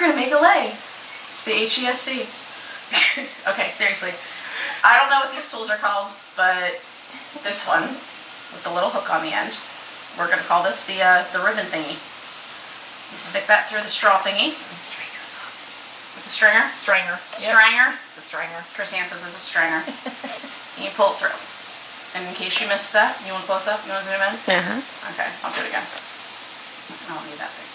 gonna make a lei. The HESC. Okay, seriously. I don't know what these tools are called, but this one with the little hook on the end, we're gonna call this the ribbon thingy. You stick that through the straw thingy. It's a stringer? Stringer. Stringer? It's a stringer. Chris Ann says it's a stringer. And you pull it through. And in case you missed that, you want close up? You want to zoom in? Okay, I'll do it again. I don't need that thing.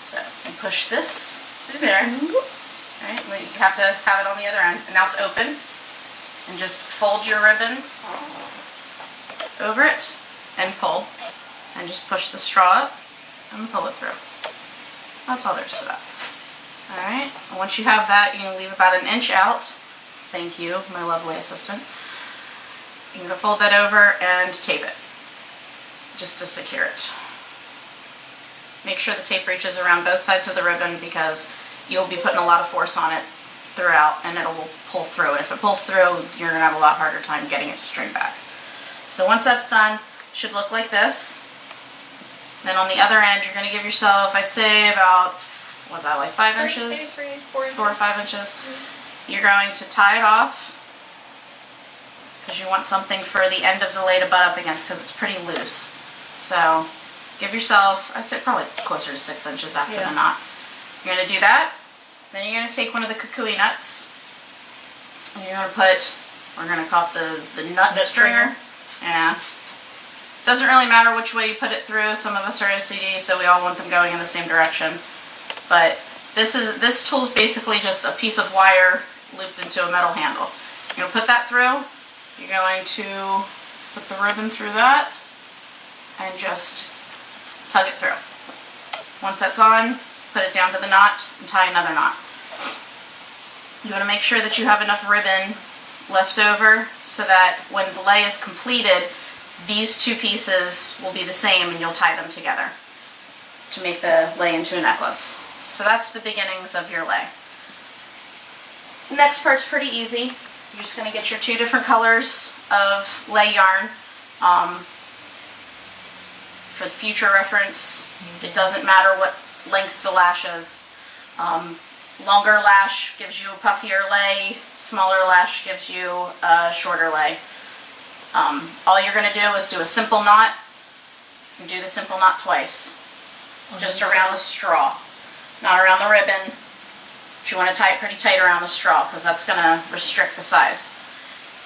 So you push this through there. Alright, you have to have it on the other end. And now it's open. And just fold your ribbon over it and pull. And just push the straw up and pull it through. That's all there is to that. Alright, once you have that, you can leave about an inch out. Thank you, my lovely assistant. You're going to fold that over and tape it, just to secure it. Make sure the tape reaches around both sides of the ribbon because you'll be putting a lot of force on it throughout and it will pull through. And if it pulls through, you're going to have a lot harder time getting it to string back. So once that's done, it should look like this. Then on the other end, you're going to give yourself, I'd say about, was that like 5 inches? 4 or 5 inches. You're going to tie it off because you want something for the end of the lei to butt up against because it's pretty loose. So give yourself, I'd say probably closer to 6 inches after the knot. You're going to do that. Then you're going to take one of the kukui nuts and you're going to put, we're going to call it the nut stringer. Yeah. Doesn't really matter which way you put it through. Some of us are OCD, so we all want them going in the same direction. But this tool is basically just a piece of wire looped into a metal handle. You're going to put that through. You're going to put the ribbon through that and just tug it through. Once that's on, put it down to the knot and tie another knot. You want to make sure that you have enough ribbon left over so that when the lei is completed, these two pieces will be the same and you'll tie them together to make the lei into a necklace. So that's the beginnings of your lei. The next part's pretty easy. You're just going to get your 2 different colors of lei yarn. For future reference, it doesn't matter what length the lash is. Longer lash gives you a puffier lei, smaller lash gives you a shorter lei. All you're going to do is do a simple knot and do the simple knot twice. Just around the straw, not around the ribbon. But you want to tie it pretty tight around the straw because that's going to restrict the size.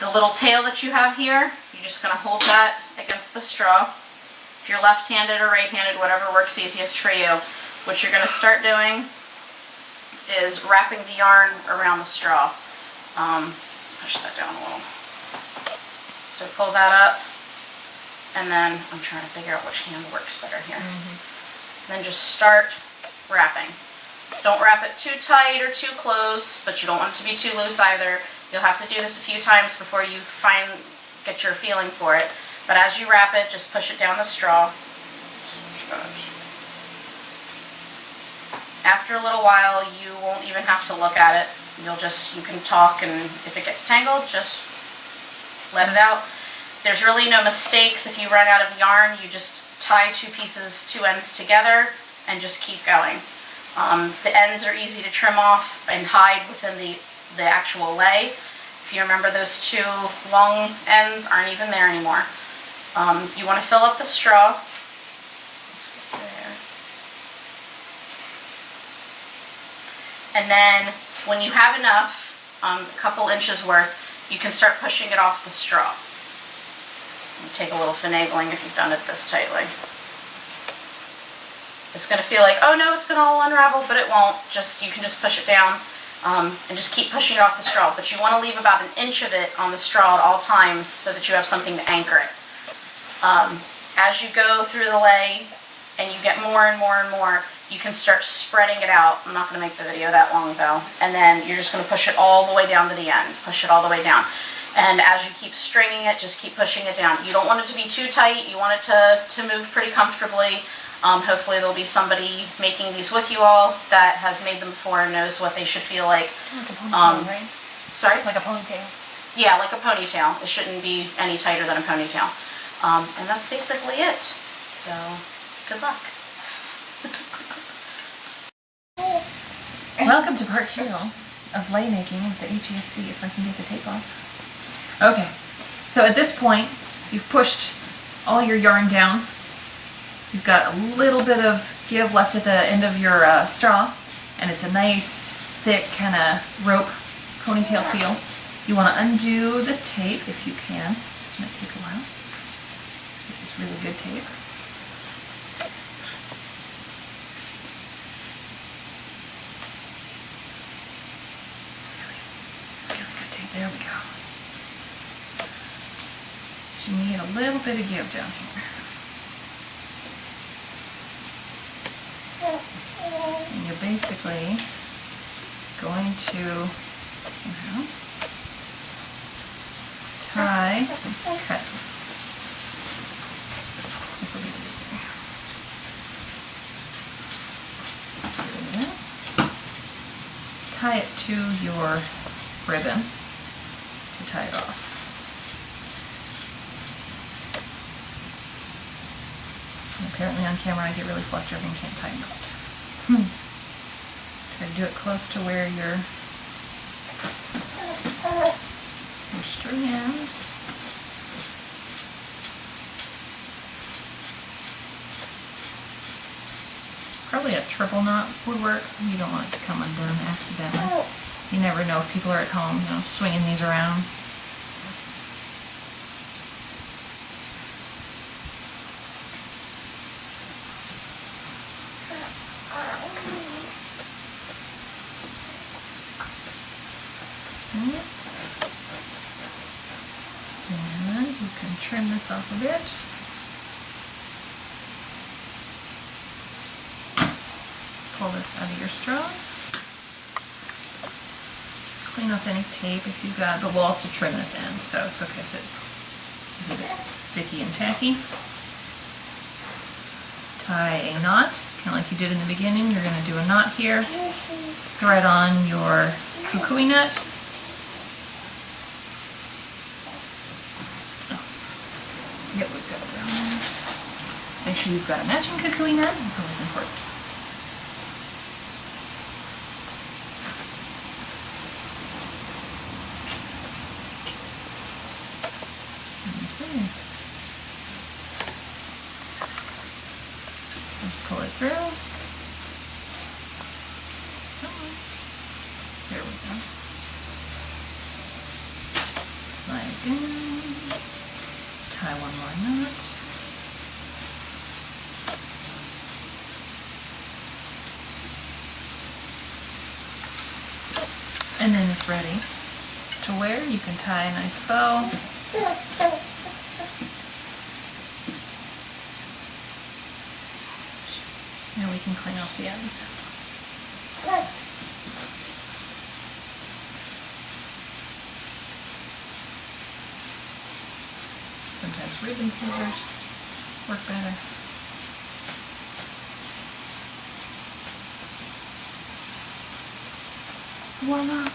The little tail that you have here, you're just going to hold that against the straw. If you're left-handed or right-handed, whatever works easiest for you. What you're going to start doing is wrapping the yarn around the straw. Push that down a little. So pull that up, and then I'm trying to figure out which hand works better here. Then just start wrapping. Don't wrap it too tight or too close, but you don't want it to be too loose either. You'll have to do this a few times before you get your feeling for it. But as you wrap it, just push it down the straw. After a little while, you won't even have to look at it. You can talk, and if it gets tangled, just let it out. There's really no mistakes. If you run out of yarn, you just tie 2 ends together and just keep going. The ends are easy to trim off and hide within the actual lei. If you remember, those 2 long ends aren't even there anymore. You want to fill up the straw. And then when you have enough, a couple inches worth, you can start pushing it off the straw. It'll take a little finagling if you've done it this tightly. It's going to feel like, oh no, it's going to all unravel, but it won't. You can just push it down and just keep pushing it off the straw. But you want to leave about an inch of it on the straw at all times so that you have something to anchor it. As you go through the lei and you get more and more and more, you can start spreading it out. I'm not going to make the video that long though. And then you're just going to push it all the way down to the end. Push it all the way down. And as you keep stringing it, just keep pushing it down. You don't want it to be too tight. You want it to move pretty comfortably. Hopefully there'll be somebody making these with you all that has made them before and knows what they should feel like. Like a ponytail, right? Sorry? Like a ponytail. Yeah, like a ponytail. It shouldn't be any tighter than a ponytail. And that's basically it. So, good luck. Welcome to part 2 of lei making with the HESC, if I can get the tape off. Okay, so at this point, you've pushed all your yarn down. You've got a little bit of give left at the end of your straw, and it's a nice, thick kind of rope ponytail feel. You want to undo the tape if you can. This might take a while. This is really good tape. Really good tape. There we go. You need a little bit of give down here. And you're basically going to somehow tie, let's cut. This will be easier. Tie it to your ribbon to tie it off. Apparently on camera I get really flustered and can't tie a knot. Try to do it close to where your string ends. Probably a triple knot would work. You don't want it to come undone accidentally. You never know if people are at home, you know, swinging these around. And you can trim this off a bit. Pull this out of your straw. Clean off any tape if you've got, but we'll also trim this end, so it's okay if it is a bit sticky and tacky. Tie a knot, kind of like you did in the beginning. You're going to do a knot here. Thread on your kukui nut. Yep, we've got it down there. Make sure you've got a matching kukui nut. It's always important. Okay. Just pull it through. There we go. Slide it down. Tie one more knot. And then it's ready to wear. You can tie a nice bow. Now we can clean off the ends. Sometimes ribbon scissors work better. Voila!